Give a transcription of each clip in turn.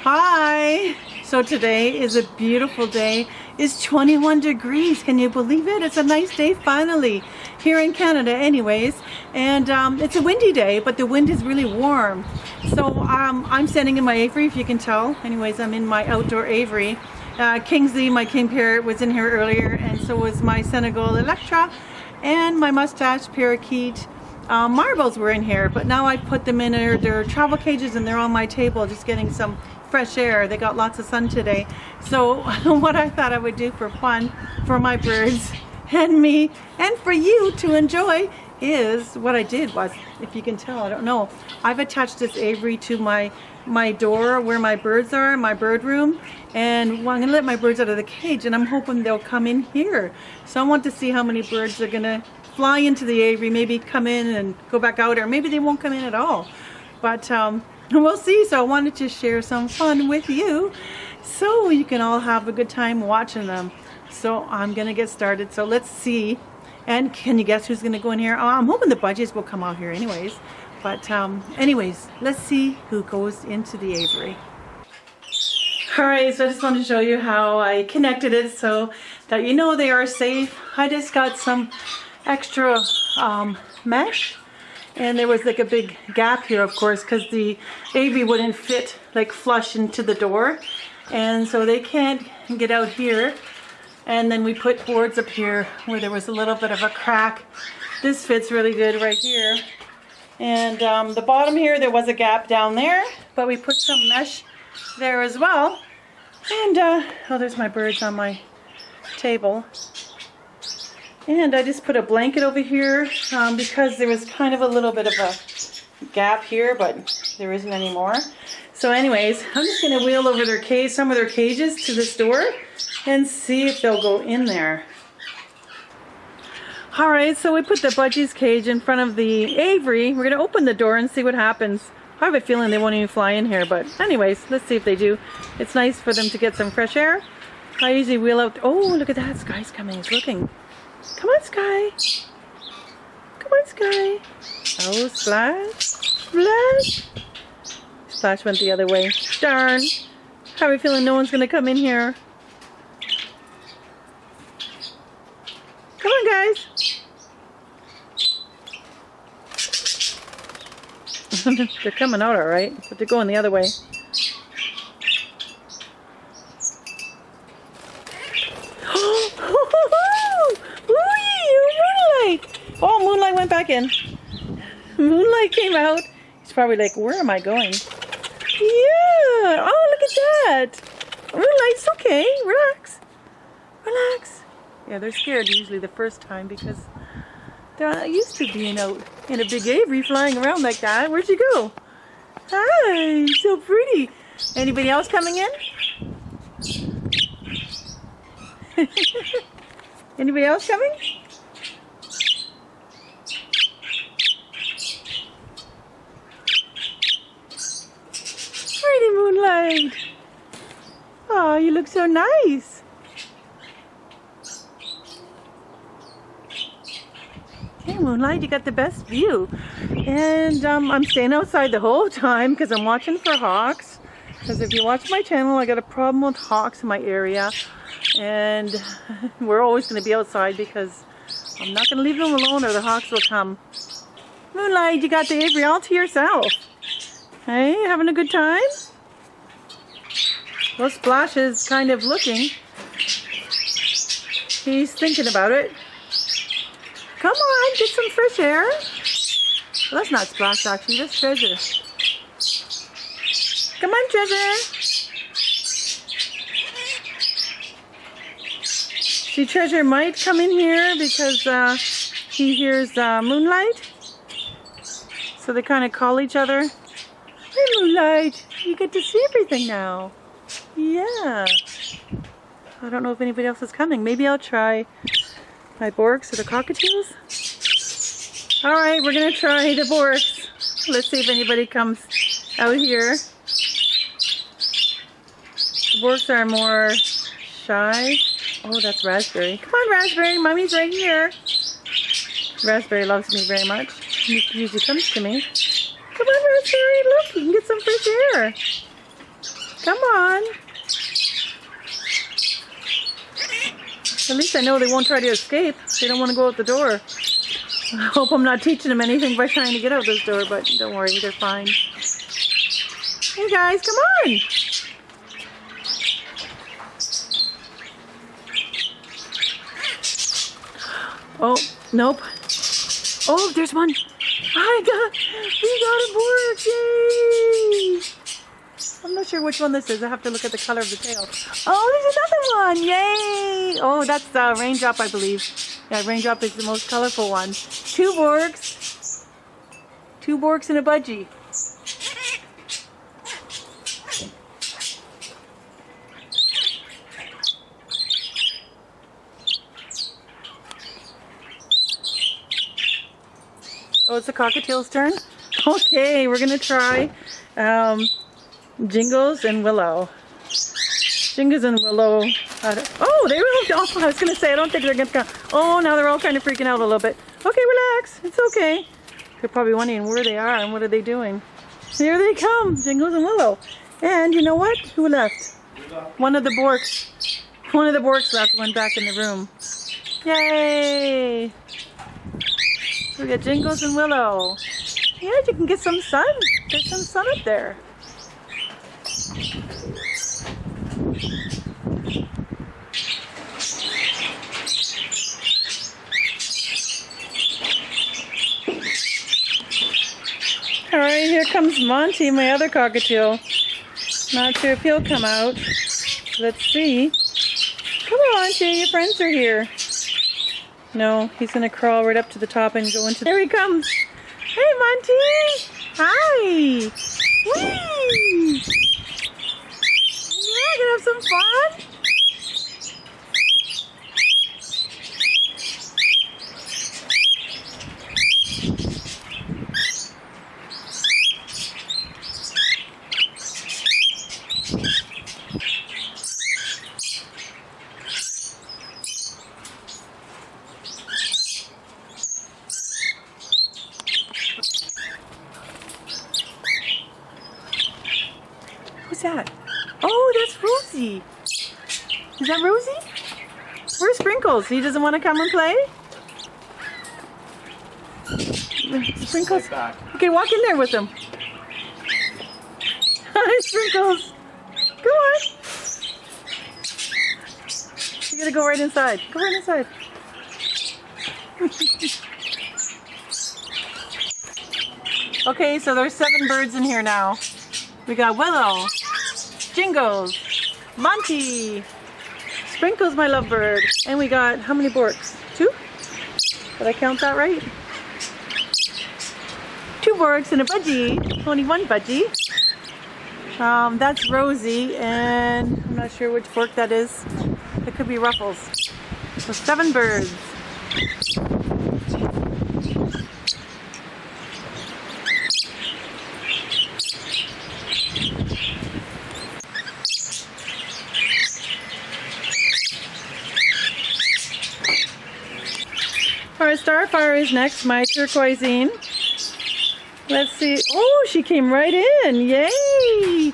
Hi! So today is a beautiful day. It's 21 degrees. Can you believe it? It's a nice day finally here in Canada anyways. And it's a windy day, but the wind is really warm. So I'm standing in my aviary, if you can tell. Anyways, I'm in my outdoor aviary. Kingsley, my king parrot, was in here earlier, and so was my Senegal Electra and my mustache parakeet. Marbles were in here, but now I put them in their travel cages and they're on my table just getting some fresh air. They got lots of sun today. So what I thought I would do for fun for my birds and me and for you to enjoy is what I did was, if you can tell, I don't know, I've attached this aviary to my door where my birds are, my bird room, and well, I'm gonna let my birds out of the cage and I'm hoping they'll come in here. So I want to see how many birds are gonna fly into the aviary, maybe come in and go back out, or maybe they won't come in at all. But we'll see. So I wanted to share some fun with you so you can all have a good time watching them. So I'm gonna get started. So let's see. And can you guess who's gonna go in here? I'm hoping the budgies will come out here anyways. But anyways, let's see who goes into the aviary. Alright, so I just wanted to show you how I connected it so that you know they are safe. I just got some extra mesh, and there was like a big gap here, of course, because the aviary wouldn't fit like flush into the door, and so they can't get out here. And then we put boards up here where there was a little bit of a crack. This fits really good right here, and the bottom here there was a gap down there, but we put some mesh there as well. And oh, there's my birds on my table. And I just put a blanket over here because there was kind of a little bit of a gap here, but there isn't anymore. So anyways, I'm just going to wheel over their cage, some of their cages to this door and see if they'll go in there. Alright, so we put the budgies cage in front of the aviary. We're going to open the door and see what happens. I have a feeling they won't even fly in here, but anyways, let's see if they do. It's nice for them to get some fresh air. I usually wheel out. Oh, look at that. Sky's coming. He's looking. Come on, Sky. Come on, Sky. Oh, Splash. Splash. Splash went the other way. Darn. How are we feeling no one's going to come in here? Come on, guys. They're coming out all right, but they're going the other way. Oh, Moonlight went back in. Moonlight came out. He's probably like, where am I going? Yeah. Oh, look at that. Moonlight's okay. Relax. Relax. Yeah, they're scared usually the first time because they're not used to being out in a big aviary flying around like that. Where'd you go? Hi. So pretty. Anybody else coming in? Anybody else coming? Pretty Moonlight. Oh, you look so nice. Hey Moonlight, you got the best view. And I'm staying outside the whole time because I'm watching for hawks. Because if you watch my channel, I got a problem with hawks in my area. And we're always going to be outside because I'm not going to leave them alone or the hawks will come. Moonlight, you got the aviary all to yourself. Hey, having a good time? Well, Splash is kind of looking. He's thinking about it. Come on, get some fresh air. Well, that's not Splash actually, that's Treasure. Come on, Treasure. See, Treasure might come in here because he hears Moonlight. So they kind of call each other. Hey Moonlight, you get to see everything now. Yeah. I don't know if anybody else is coming. Maybe I'll try my Borks or the cockatoos. Alright, we're going to try the Borks. Let's see if anybody comes out here. The Borks are more shy. Oh, that's Raspberry. Come on, Raspberry. Mommy's right here. Raspberry loves me very much. He usually comes to me. Come on, Raspberry. Look, you can get some fresh air. Come on. At least I know they won't try to escape. They don't want to go out the door. I hope I'm not teaching them anything by trying to get out this door, but don't worry, they're fine. Hey guys, come on! Oh, nope. Oh, there's one. We got a board, yay! I'm not sure which one this is. I have to look at the color of the tail. Oh, there's another one, yay! Oh, that's raindrop, I believe. Yeah, raindrop is the most colorful one. 2 borks. 2 borks and a budgie. Oh, it's the cockatiel's turn? Okay, we're gonna try Jingles and Willow. Jingles and Willow. Oh, they moved off. I was gonna say, I don't think they're gonna come. Oh, now they're all kind of freaking out a little bit. Okay, relax. It's okay. They're probably wondering where they are and what are they doing. Here they come, Jingles and Willow. And you know what? Who left? One of the borks. One of the borks left, went back in the room. Yay! We got Jingles and Willow. Yeah, you can get some sun. There's some sun up there. Alright, here comes Monty, my other cockatiel. Not sure if he'll come out. Let's see. Come on, Monty, your friends are here. No, he's going to crawl right up to the top and go into... There he comes! Hey, Monty! Hi! Whee! Yeah, gonna have some fun? Who's that? Oh, that's Rosie. Is that Rosie? Where's Sprinkles? He doesn't want to come and play? Sprinkles. Okay, walk in there with him. Hi, Sprinkles. Come on. You gotta go right inside. Go right inside. Okay, so there's 7 birds in here now. We got Willow, Jingles, Monty, Sprinkles, my lovebird, and we got, how many borks? 2? Did I count that right? 2 borks and a budgie. Only 1 budgie. That's Rosie, and I'm not sure which bork that is. It could be Ruffles. So 7 birds. Our Starfire is next, my turquoisine. Let's see. Oh, she came right in. Yay! Whee!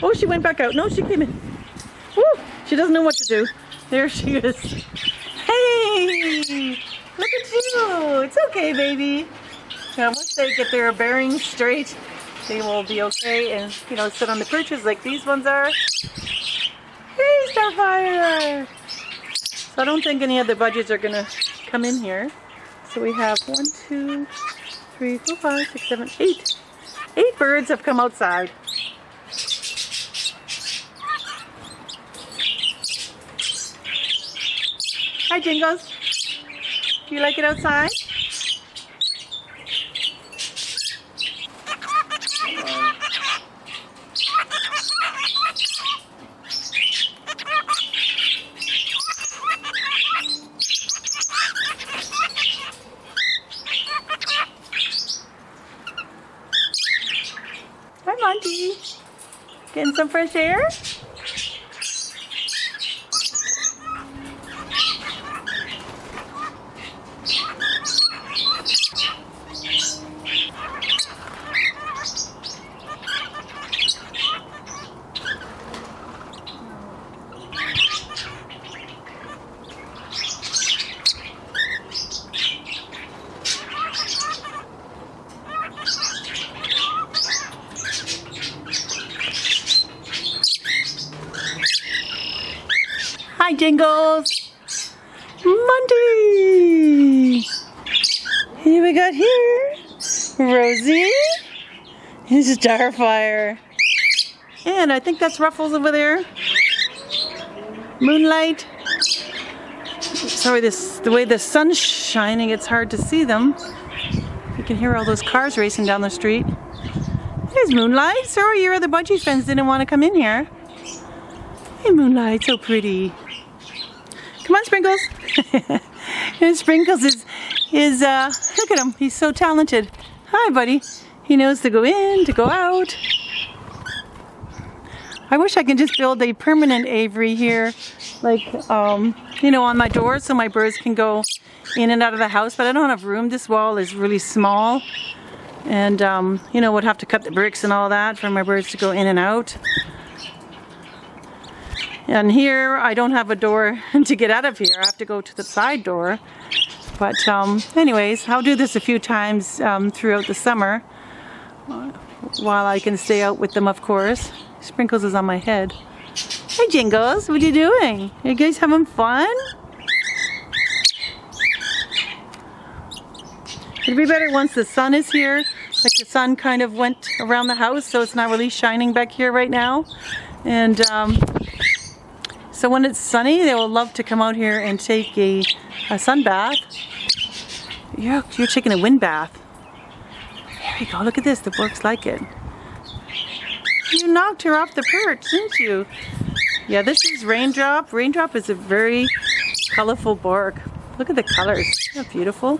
Oh, she went back out. No, she came in. Woo! She doesn't know what to do. There she is. Hey! Look at you. It's okay, baby. Now, once they get their bearings straight, they will be okay and, you know, sit on the perches like these ones are. Hey, Starfire! So I don't think any other budgies are going to come in here. So we have 1, 2, 3, 4, 5, 6, 7, 8. 8 birds have come outside. Hi, Jingles. Do you like it outside? Hi, Monty. Getting some fresh air? Hi, Jingles. Monty. Who we got here? Rosie. This is Starfire. And I think that's Ruffles over there. Moonlight. Sorry, the way the sun's shining, it's hard to see them. You can hear all those cars racing down the street. There's Moonlight. Sorry, your other budgie friends didn't want to come in here. Hey, Moonlight, so pretty. Come on, Sprinkles. And Sprinkles is look at him. He's so talented. Hi, buddy. He knows to go in, to go out. I wish I could just build a permanent aviary here, like, you know, on my door so my birds can go in and out of the house, but I don't have room. This wall is really small, and, you know, would have to cut the bricks and all that for my birds to go in and out. And here, I don't have a door to get out of here. I have to go to the side door. But anyways, I'll do this a few times throughout the summer, while I can stay out with them, of course. Sprinkles is on my head. Hey, Jingles, what are you doing? You guys having fun? It'd be better once the sun is here. Like the sun kind of went around the house, so it's not really shining back here right now. And so when it's sunny, they will love to come out here and take a sun bath. You're taking a wind bath. There you go, look at this, the Borks like it. You knocked her off the perch, didn't you? Yeah, this is Raindrop. Raindrop is a very colorful Bork. Look at the colors, isn't that beautiful?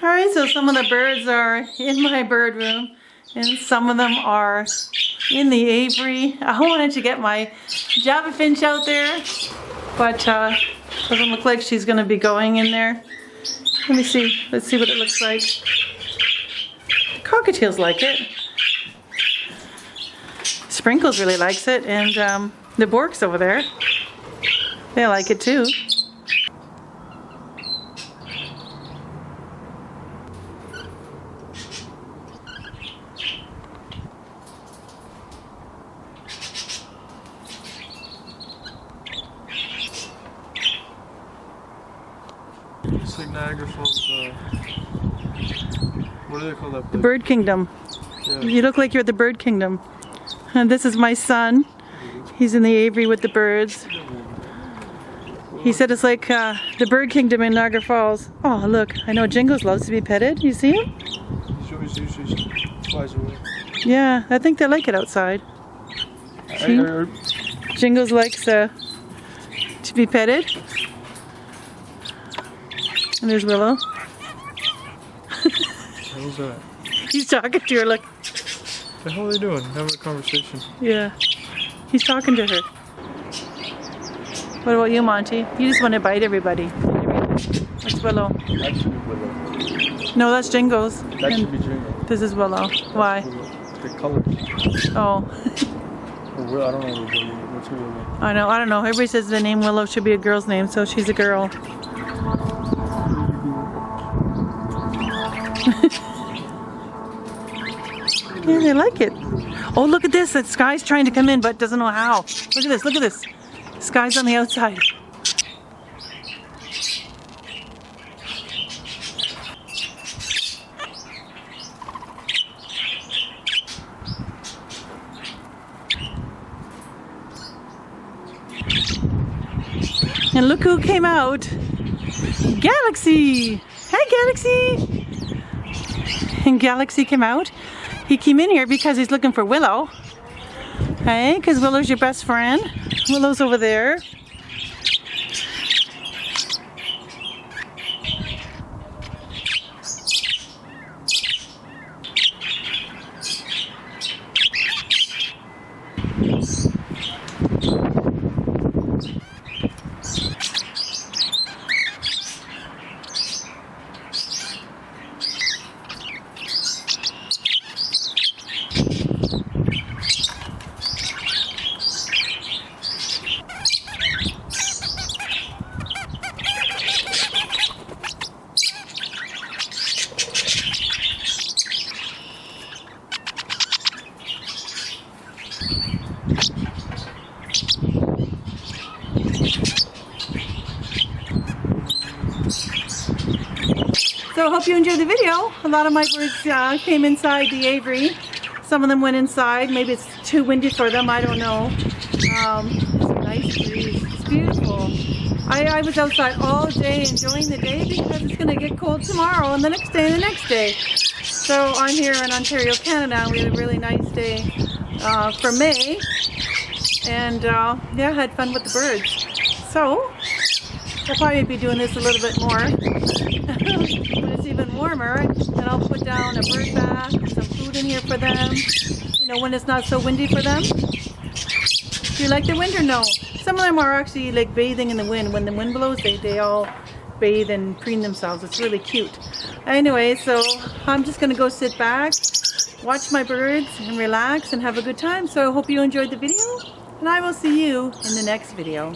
Alright, so some of the birds are in my bird room and some of them are in the aviary. I wanted to get my Java finch out there, but doesn't look like she's going to be going in there. Let me see. Let's see what it looks like. The cockatiels like it. Sprinkles really likes it, and the Borks over there, they like it too. It's like Niagara Falls, what do they call that place? The Bird Kingdom. Yeah. You look like you're at the Bird Kingdom. And this is my son. He's in the aviary with the birds. He said it's like the Bird Kingdom in Niagara Falls. Oh, look, I know Jingles loves to be petted. You see him? He usually flies away. Yeah, I think they like it outside. See? Jingles likes to be petted. And there's Willow. What was that? He's talking to her, look. What the hell are they doing? Having a conversation. Yeah, he's talking to her. What about you, Monty? You just want to bite everybody. That's Willow. That should be Willow. No, that's Jingles. That should be Jingle. This is Willow. Why? The color. Oh. Or I don't know. What's Willow? I don't know. Everybody says the name Willow should be a girl's name, so she's a girl. Yeah, they like it. Oh, look at this. The Sky's trying to come in, but doesn't know how. Look at this. Look at this. Sky's on the outside. And look who came out. Galaxy. Hi, Galaxy. And Galaxy came out. He came in here because he's looking for Willow. Hey, because Willow's your best friend. Willow's over there. So I hope you enjoyed the video. A lot of my birds came inside the aviary. Some of them went inside. Maybe it's too windy for them. I don't know. It's a nice breeze. It's beautiful. I was outside all day enjoying the day because it's going to get cold tomorrow and the next day and the next day. So I'm here in Ontario, Canada. We had a really nice day for May. And yeah, had fun with the birds. So I'll probably be doing this a little bit more when it's even warmer, and I'll put down a bird bath, some food in here for them, you know, when it's not so windy for them. Do you like the wind or no? Some of them are actually like bathing in the wind. When the wind blows, they all bathe and preen themselves. It's really cute. Anyway, so I'm just gonna go sit back, watch my birds and relax and have a good time. So I hope you enjoyed the video, and I will see you in the next video.